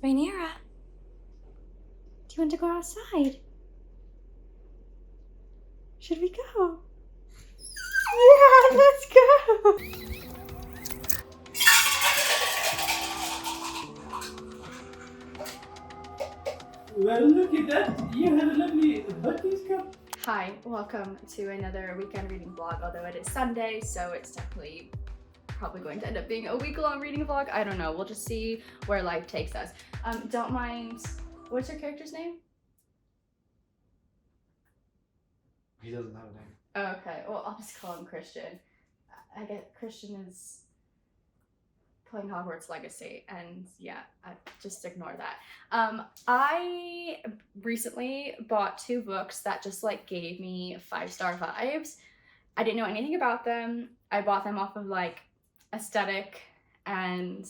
Rhaenyra, do you want to go outside? Should we go? Yeah, let's go! Well, look at that! You had a lovely Bucky's cup. Hi, welcome to another weekend reading vlog, although it is Sunday, so it's definitely probably going to end up being a week-long reading vlog. I don't know, we'll just see where life takes us. Don't mind, what's your character's name? He doesn't have a name. Oh, okay, well, I'll just call him Christian. I get Christian is playing Hogwarts Legacy, and yeah, I just ignore that. I recently bought 2 books that just like gave me 5-star vibes. I didn't know anything about them. I bought them off of like aesthetic and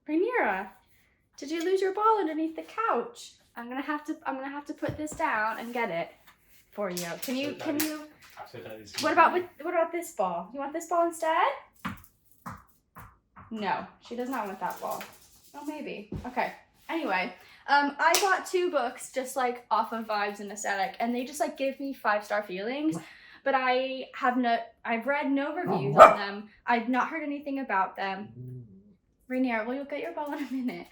Rhaenyra, did you lose your ball underneath the couch? I'm gonna have to put this down and get it for you. Can you what about this ball? You want this ball instead? No, she does not want that ball. Oh, maybe. Okay. Anyway, I bought 2 books just like off of vibes and aesthetic, and they just like give me 5-star feelings. But I've read no reviews on them. I've not heard anything about them. Rhaenyra, well, you'll get your ball in a minute.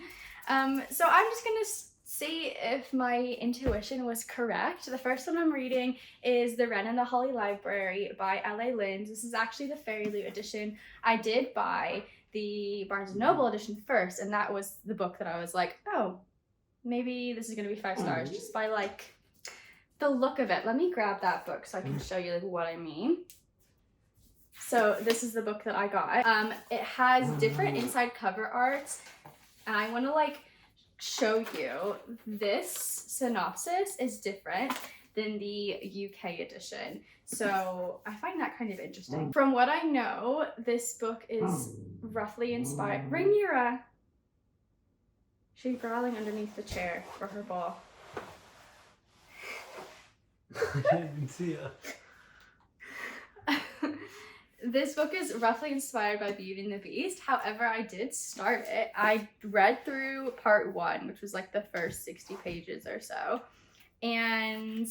So I'm just gonna see if my intuition was correct. The first one I'm reading is The Wren and the Holly Library by L.A. Lynds. This is actually the Fairy Loot edition. I did buy the Barnes & Noble edition first, and that was the book that I was like, oh, maybe this is gonna be 5 stars just by like the look of it. Let me grab that book so I can show you like what I mean. So this is the book that I got. It has different inside cover arts, and I want to like show you this synopsis is different than the UK edition. So I find that kind of interesting. From what I know, this book is roughly inspired. Rhaenyra! She's growling underneath the chair for her ball. I can't even see her. This book is roughly inspired by Beauty and the Beast. However, I did start it. I read through part 1, which was like the first 60 pages or so. And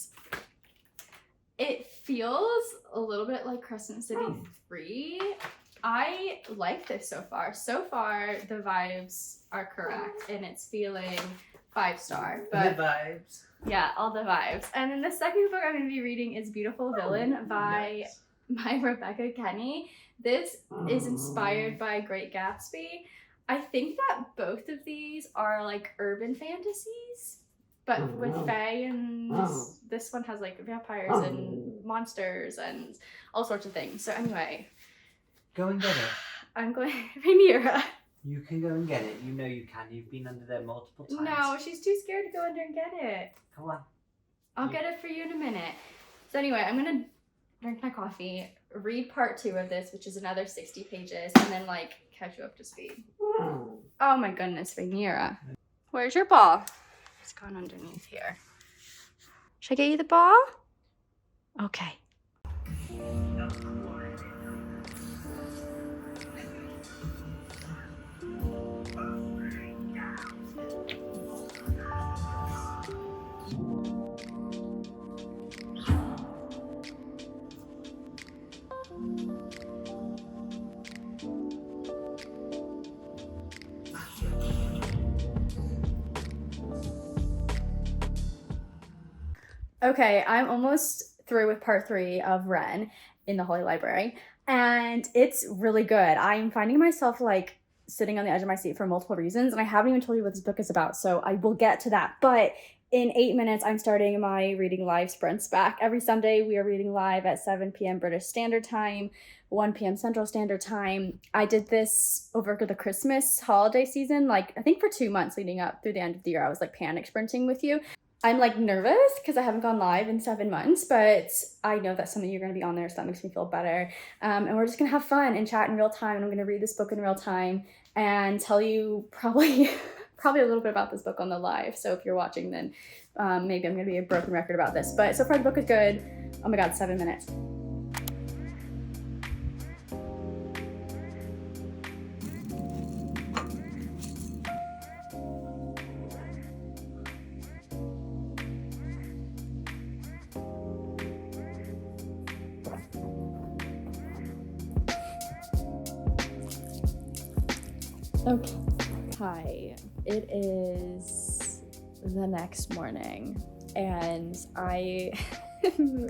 it feels a little bit like Crescent City 3. I like this so far. So far, the vibes are correct, and it's feeling 5-star. But the vibes. Yeah, all the vibes. And then the second book I'm going to be reading is Beautiful Villain by Rebecca Kenny. This is inspired by Great Gatsby. I think that both of these are like urban fantasies, but with fae, and this one has like vampires and monsters and all sorts of things. So anyway, go and get it. I'm going Rhaenyra. You can go and get it. You know you can. You've been under there multiple times. No, she's too scared to go under and get it. Come on. I'll get it for you in a minute. So anyway, I'm gonna drink my coffee, read part 2 of this, which is another 60 pages, and then like catch you up to speed. Oh my goodness, Rhaenyra. Where's your ball? It's gone underneath here. Should I get you the ball? Okay. Okay, I'm almost through with part 3 of Wren in the Holy Library, and it's really good. I'm finding myself like sitting on the edge of my seat for multiple reasons, and I haven't even told you what this book is about, so I will get to that. But in 8 minutes, I'm starting my reading live sprints back. Every Sunday, we are reading live at 7 p.m. British Standard Time, 1 p.m. Central Standard Time. I did this over the Christmas holiday season, like I think for 2 months leading up through the end of the year. I was like panic sprinting with you. I'm like nervous because I haven't gone live in 7 months, but I know that some of you are going to be on there, so that makes me feel better. And we're just going to have fun and chat in real time, and I'm going to read this book in real time and tell you probably a little bit about this book on the live. So if you're watching, then maybe I'm going to be a broken record about this. But so far the book is good. Oh my god, 7 minutes. Okay. Hi. It is the next morning and I am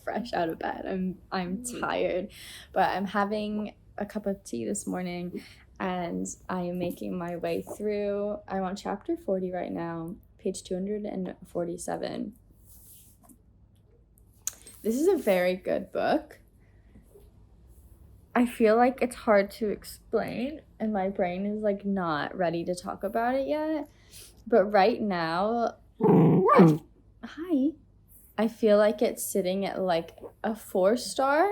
fresh out of bed. I'm tired, but I'm having a cup of tea this morning and I am making my way through. I'm on chapter 40 right now, page 247. This is a very good book. I feel like it's hard to explain and my brain is like not ready to talk about it yet. But right now, I feel like it's sitting at like a 4-star.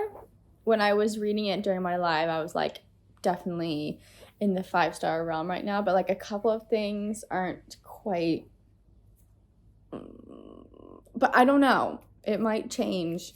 When I was reading it during my live, I was like definitely in the 5-star realm right now. But like a couple of things aren't quite, but I don't know. It might change.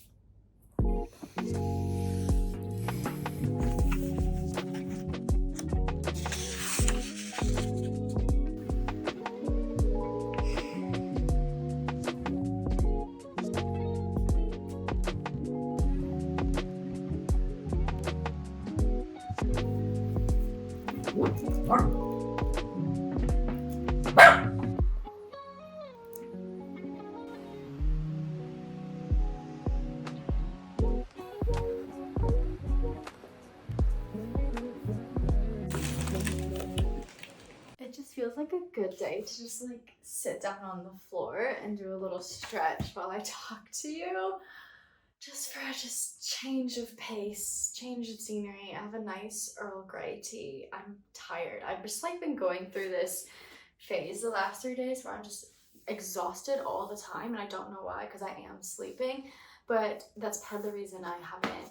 It just feels like a good day to just like sit down on the floor and do a little stretch while I talk to you. Just for a change of pace, change of scenery. I have a nice Earl Grey tea. I'm tired. I've just like been going through this phase the last 3 days where I'm just exhausted all the time and I don't know why because I am sleeping, but that's part of the reason I haven't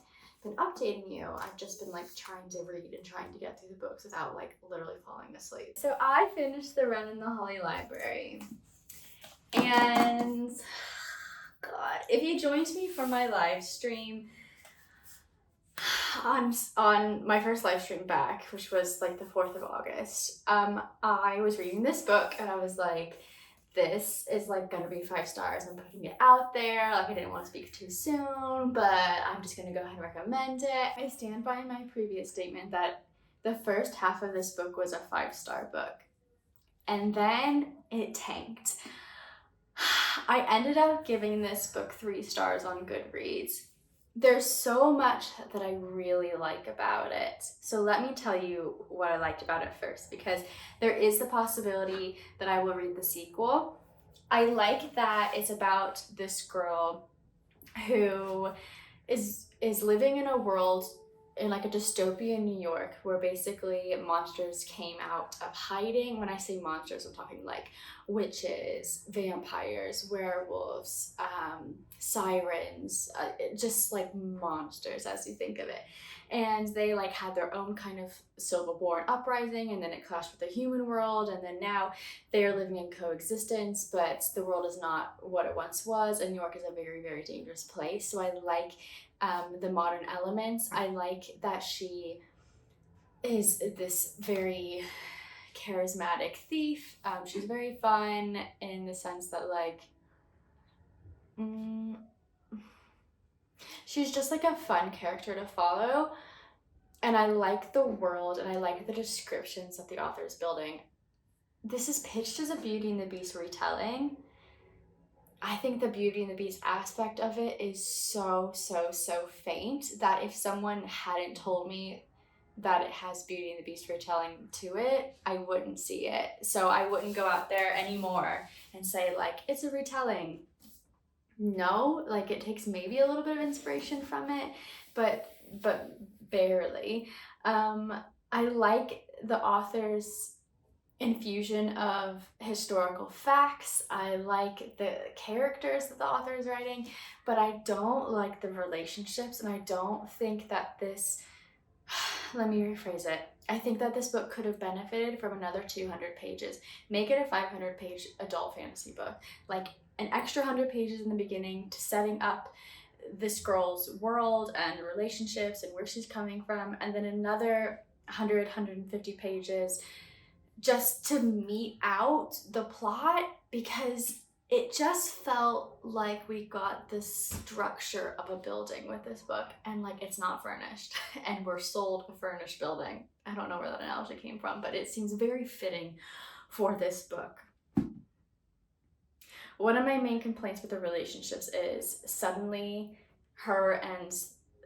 been updating you. I've just been like trying to read and trying to get through the books without like literally falling asleep. So I finished the Wren and the Holly library and God, if you joined me for my live stream on my first live stream back, which was like the 4th of August, I was reading this book and I was like, this is like gonna be 5 stars. I'm putting it out there. Like I didn't want to speak too soon, but I'm just gonna go ahead and recommend it. I stand by my previous statement that the first half of this book was a 5-star book and then it tanked. I ended up giving this book 3 stars on Goodreads. There's so much that I really like about it. So let me tell you what I liked about it first, because there is the possibility that I will read the sequel. I like that it's about this girl who is living in a world in like a dystopian New York where basically monsters came out of hiding. When I say monsters, I'm talking like witches, vampires, werewolves, sirens, just like monsters as you think of it. And they like had their own kind of Silverborn uprising, and then it clashed with the human world, and then now they are living in coexistence, but the world is not what it once was, and New York is a very, very dangerous place. So I like the modern elements. I like that she is this very charismatic thief. She's very fun in the sense that like she's just like a fun character to follow, and I like the world and I like the descriptions that the author is building. This is pitched as a Beauty and the Beast retelling. I think the Beauty and the Beast aspect of it is so faint that if someone hadn't told me that it has Beauty and the Beast retelling to it, I wouldn't see it. So I wouldn't go out there anymore and say like, it's a retelling. No, like it takes maybe a little bit of inspiration from it, but barely. I like the author's infusion of historical facts. I like the characters that the author is writing, but I don't like the relationships, and I don't think that this, let me rephrase it. I think that this book could have benefited from another 200 pages. Make it a 500-page adult fantasy book. Like an extra 100 pages in the beginning to setting up this girl's world and relationships and where she's coming from, and then another 150 pages just to meet out the plot, because it just felt like we got the structure of a building with this book, and like it's not furnished and we're sold a furnished building. I don't know where that analogy came from, but it seems very fitting for this book. One of my main complaints with the relationships is suddenly her and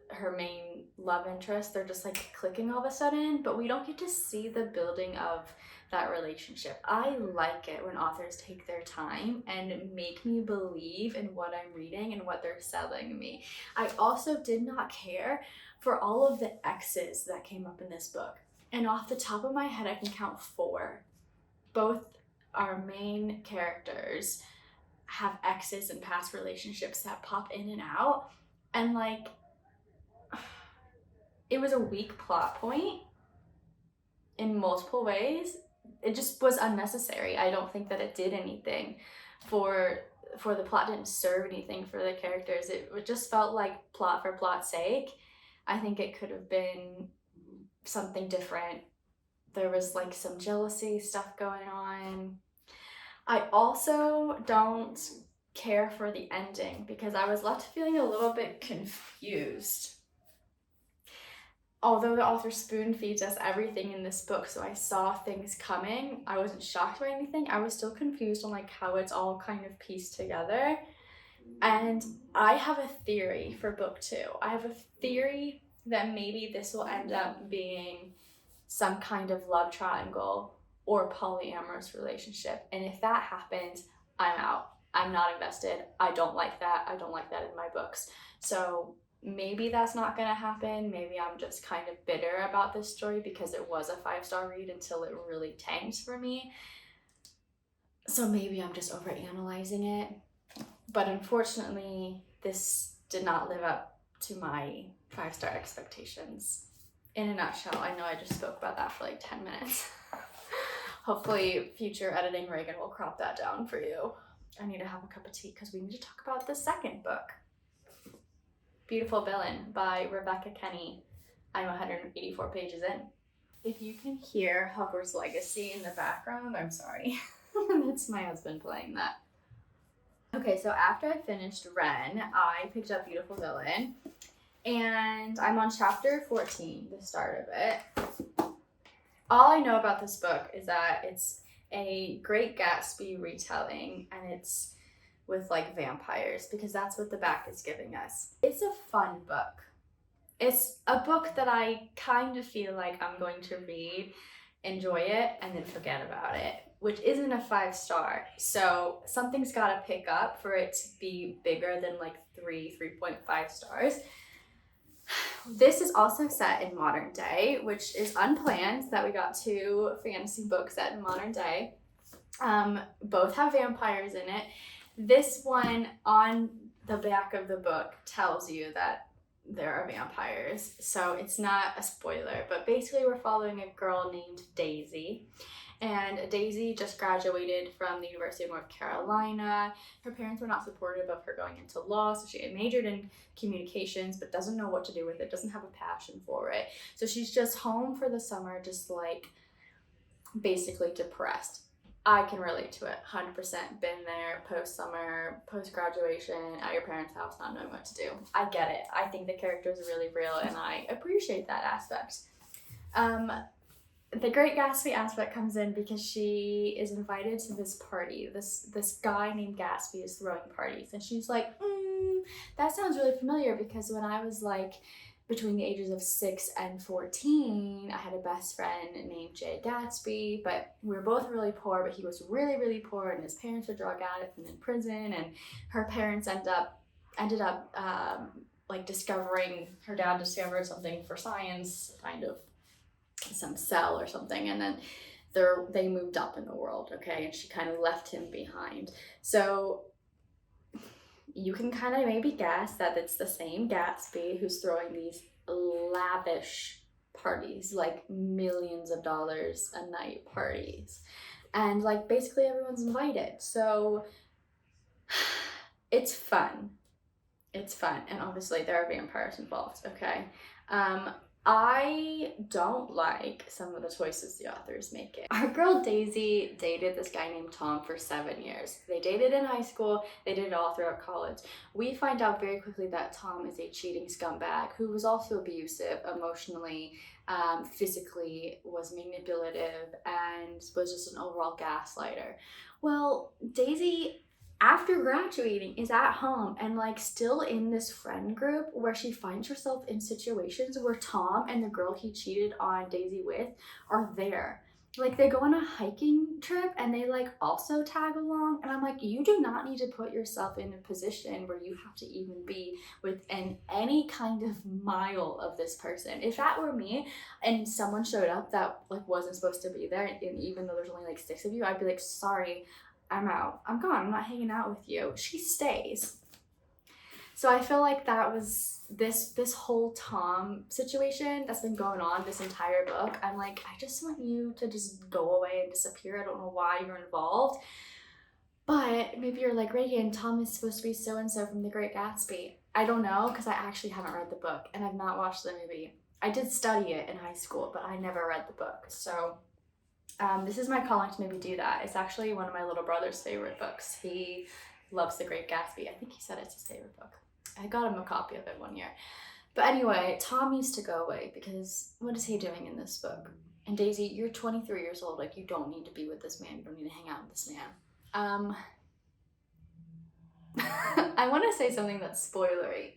her main love interest, they're just like clicking all of a sudden, but we don't get to see the building of that relationship. I like it when authors take their time and make me believe in what I'm reading and what they're selling me. I also did not care for all of the exes that came up in this book. And off the top of my head, I can count 4. Both our main characters have exes in past relationships that pop in and out. And like, it was a weak plot point in multiple ways. It just was unnecessary. I don't think that it did anything for the plot, didn't serve anything for the characters. It just felt like plot for plot's sake. I think it could have been something different. There was like some jealousy stuff going on. I also don't care for the ending because I was left feeling a little bit confused. Although the author spoon feeds us everything in this book, so I saw things coming, I wasn't shocked by anything. I was still confused on like how it's all kind of pieced together. And I have a theory for book 2. I have a theory that maybe this will end up being some kind of love triangle or polyamorous relationship. And if that happens, I'm out. I'm not invested. I don't like that. I don't like that in my books. So maybe that's not gonna happen. Maybe I'm just kind of bitter about this story because it was a 5-star read until it really tanked for me. So maybe I'm just overanalyzing it. But unfortunately, this did not live up to my 5-star expectations. In a nutshell, I know I just spoke about that for like 10 minutes. Hopefully future editing Ragan will crop that down for you. I need to have a cup of tea because we need to talk about the second book. Beautiful Villain by Rebecca Kenny. I'm 184 pages in. If you can hear Hogwarts Legacy in the background, I'm sorry. That's my husband playing that. Okay, so after I finished Wren, I picked up Beautiful Villain. And I'm on chapter 14, the start of it. All I know about this book is that it's a Great Gatsby retelling, and it's with like vampires because that's what the back is giving us. It's a fun book. It's a book that I kind of feel like I'm going to read, enjoy it, and then forget about it, which isn't a 5-star. So something's got to pick up for it to be bigger than like 3.5 stars. This is also set in modern day, which is unplanned that we got 2 fantasy books set in modern day. Both have vampires in it. This one on the back of the book tells you that there are vampires, so it's not a spoiler, but basically we're following a girl named Daisy. And Daisy just graduated from the University of North Carolina. Her parents were not supportive of her going into law, so she had majored in communications, but doesn't know what to do with it, doesn't have a passion for it. So she's just home for the summer, just like basically depressed. I can relate to it, 100%. Been there post-summer, post-graduation, at your parents' house, not knowing what to do. I get it. I think the characters are really real, and I appreciate that aspect. The Great Gatsby aspect comes in because she is invited to this party. This guy named Gatsby is throwing parties, and she's like, that sounds really familiar because when I was like between the ages of 6 and 14, I had a best friend named Jay Gatsby, but we were both really poor, but he was really, really poor, and his parents were drug addicts and in prison, and her parents ended up like discovering, her dad discovered something for science, kind of some cell or something, and then they moved up in the world, okay, and she kind of left him behind. So you can kind of maybe guess that it's the same Gatsby who's throwing these lavish parties, like millions of dollars a night parties, and like basically everyone's invited. So it's fun, and obviously there are vampires involved, okay. I don't like some of the choices the author is making. Our girl Daisy dated this guy named Tom for 7 years. They dated in high school, they dated all throughout college. We find out very quickly that Tom is a cheating scumbag who was also abusive emotionally, physically, was manipulative, and was just an overall gaslighter. Well, Daisy, after graduating, is at home and like still in this friend group where she finds herself in situations where Tom and the girl he cheated on Daisy with are there. Like they go on a hiking trip and they like also tag along, and I'm like, you do not need to put yourself in a position where you have to even be within any kind of mile of this person. If that were me and someone showed up that like wasn't supposed to be there, and even though there's only like 6 of you, I'd be like, sorry, I'm out. I'm gone. I'm not hanging out with you. She stays. So I feel like that was this whole Tom situation that's been going on this entire book. I'm like, I just want you to just go away and disappear. I don't know why you're involved. But maybe you're like, Ragan, Tom is supposed to be so-and-so from The Great Gatsby. I don't know, because I actually haven't read the book and I've not watched the movie. I did study it in high school, but I never read the book. So this is my calling to maybe do that. It's actually one of my little brother's favorite books. He loves The Great Gatsby. I think he said it's his favorite book. I got him a copy of it one year. But anyway, Tom needs to go away because what is he doing in this book? And Daisy, you're 23 years old. Like, you don't need to be with this man. You don't need to hang out with this man. I want to say something that's spoilery.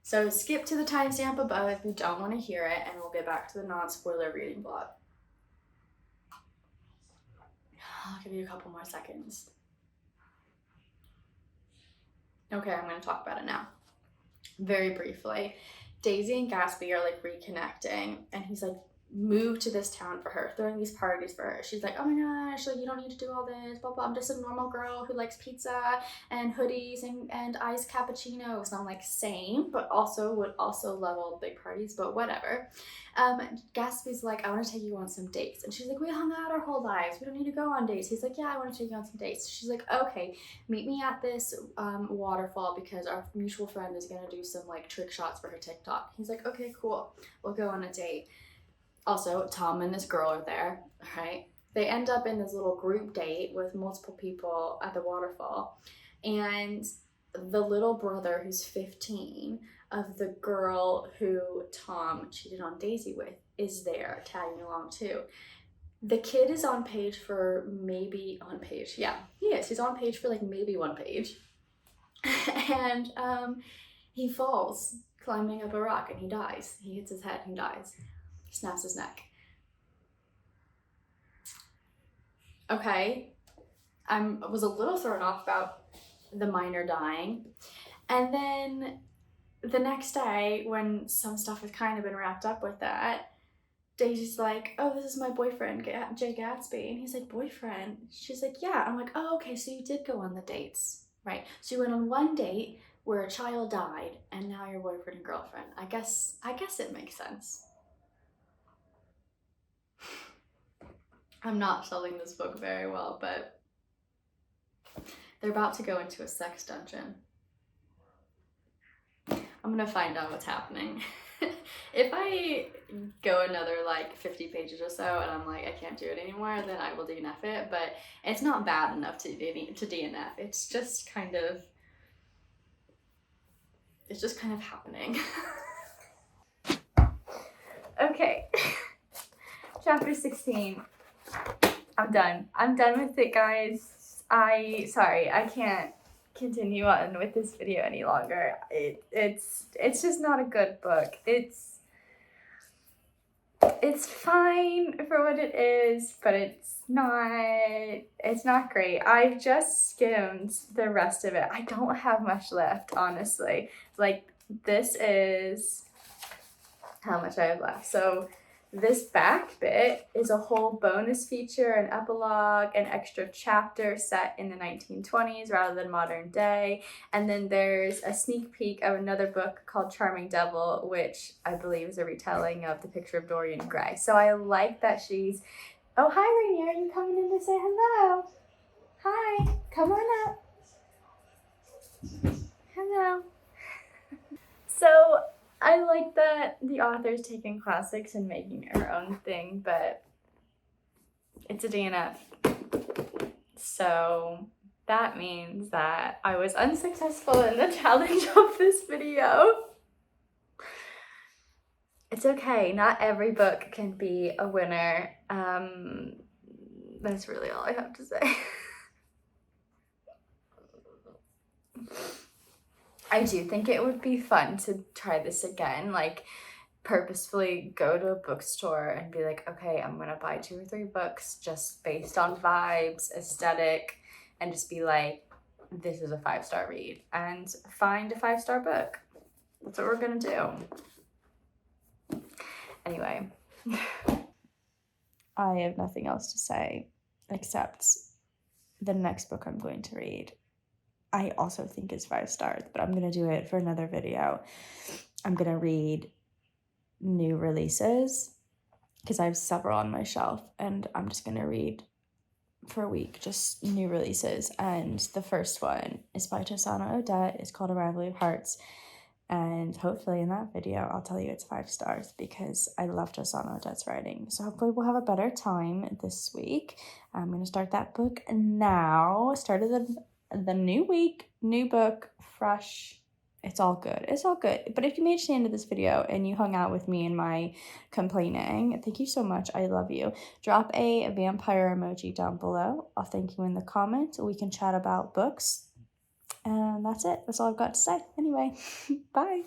So skip to the timestamp above if you don't want to hear it, and we'll get back to the non-spoiler reading blog. I'll give you a couple more seconds. Okay, I'm going to talk about it now. Very briefly, Daisy and Gatsby are like reconnecting, and he's like moved to this town for her, throwing these parties for her. She's like, oh my gosh, like you don't need to do all this, blah blah. I'm just a normal girl who likes pizza and hoodies and iced cappuccinos. And I'm like, same, but also would also love all the big parties, but whatever. Gatsby's like, I want to take you on some dates, and she's like, we hung out our whole lives, we don't need to go on dates. He's like, yeah, I want to take you on some dates. She's like, okay, meet me at this waterfall because our mutual friend is gonna do some like trick shots for her TikTok. He's like, okay, cool, we'll go on a date. Also, Tom and this girl are there, right? They end up in this little group date with multiple people at the waterfall, and the little brother who's 15 of the girl who Tom cheated on Daisy with is there tagging along too. The kid is on page for maybe on page. Yeah, he is. He's on page for like maybe one page. And he falls climbing up a rock and he dies. He hits his head and he dies. He snaps his neck. Okay. I was a little thrown off about the minor dying. And then the next day, when some stuff has kind of been wrapped up with that, Daisy's like, oh, this is my boyfriend, Jay Gatsby. And he's like, boyfriend? She's like, yeah. I'm like, oh, okay, so you did go on the dates, right? So you went on one date where a child died, and now you're boyfriend and girlfriend. I guess it makes sense. I'm not selling this book very well, but they're about to go into a sex dungeon. I'm gonna find out what's happening. If I go another like 50 pages or so and I'm like, I can't do it anymore, then I will DNF it, but it's not bad enough to DNF. It's just kind of happening. Okay. Chapter 16. I'm done with it, guys. Sorry, I can't continue on with this video any longer. It's just not a good book. It's fine for what it is, but it's not great. I've just skimmed the rest of it. I don't have much left, honestly. Like, this is how much I have left. So this back bit is a whole bonus feature, an epilogue, an extra chapter set in the 1920s rather than modern day. And then there's a sneak peek of another book called Charming Devil, which I believe is a retelling of The Picture of Dorian Gray. So I like that she's... Oh, hi, Rainier. Are you coming in to say hello? Hi. Come on up. Hello. So I like that the author's taking classics and making it her own thing, but it's a DNF. So that means that I was unsuccessful in the challenge of this video. It's okay, not every book can be a winner. That's really all I have to say. I do think it would be fun to try this again, like purposefully go to a bookstore and be like, okay, I'm gonna buy 2 or 3 books just based on vibes, aesthetic, and just be like, this is a 5-star read, and find a 5-star book. That's what we're gonna do. Anyway, I have nothing else to say except the next book I'm going to read, I also think is 5 stars, but I'm gonna do it for another video. I'm gonna read new releases because I have several on my shelf, and I'm just gonna read for a week just new releases. And the first one is by Tosana Odette. It's called A Rivalry of Hearts, and hopefully in that video I'll tell you it's 5 stars because I love Tosana Odette's writing. So hopefully we'll have a better time this week. I'm gonna start that book now. Started the new week, new book, fresh. It's all good. It's all good. But if you made it to the end of this video and you hung out with me in my complaining, thank you so much. I love you. Drop a vampire emoji down below. I'll thank you in the comments. We can chat about books. And that's it. That's all I've got to say. Anyway, bye.